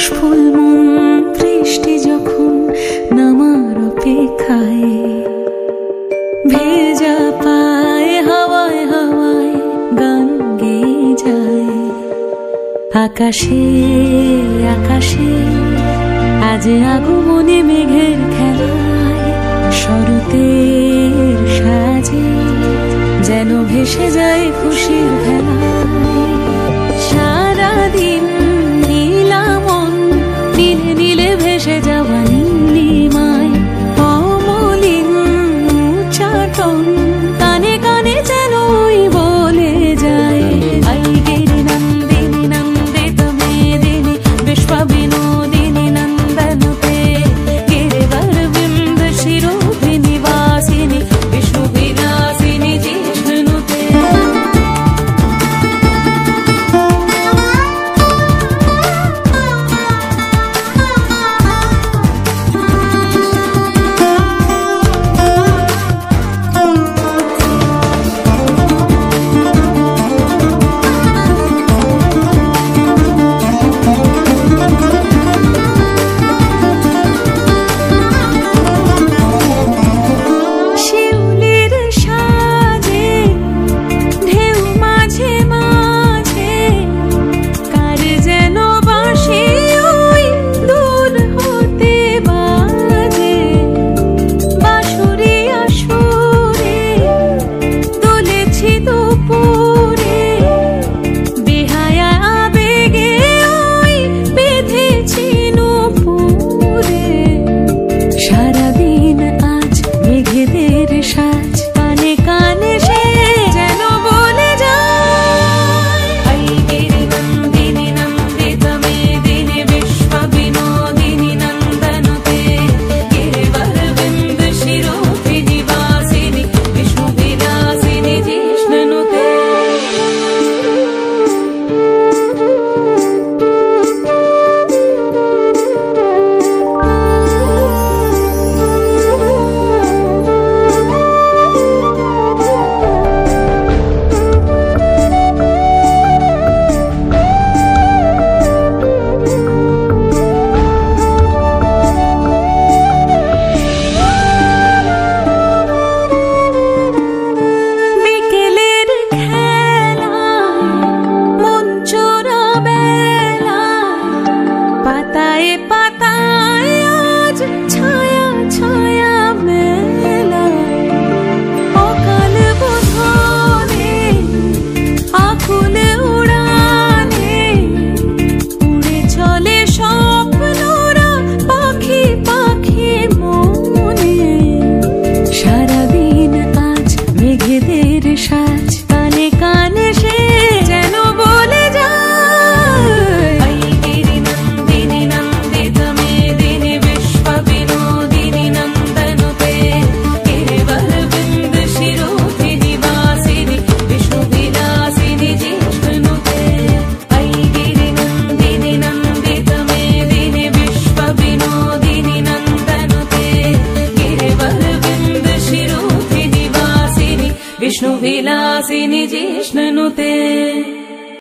কাশফুল মন বৃষ্টি যখন নামার অপেক্ষায়, ভেজা পায়ে হাওয়ায় হাওয়ায় গান গেয়ে যায়। আকাশে আকাশে আজ আগমনে মেঘের খেলায়, শরতের সাজে যেন ভেসে যায় খুশির ভেলায়। সারাদিন নীলামন নীলে নীলে ভেসে যাওয়া নীলিমায়, অমলিন চাটন কানে কানে যেন বলে যায়। আইগিরি নন্দিনী নন্দিত মেদিনী বিশ্ব বিনোদিনী নন্দনুতে, গিরিবরবিন্দ শিরোভি নিবাসিনী বিষ্ণু বিলাসিনী জিষ্ণুতে। विष्णु विलासिनी जी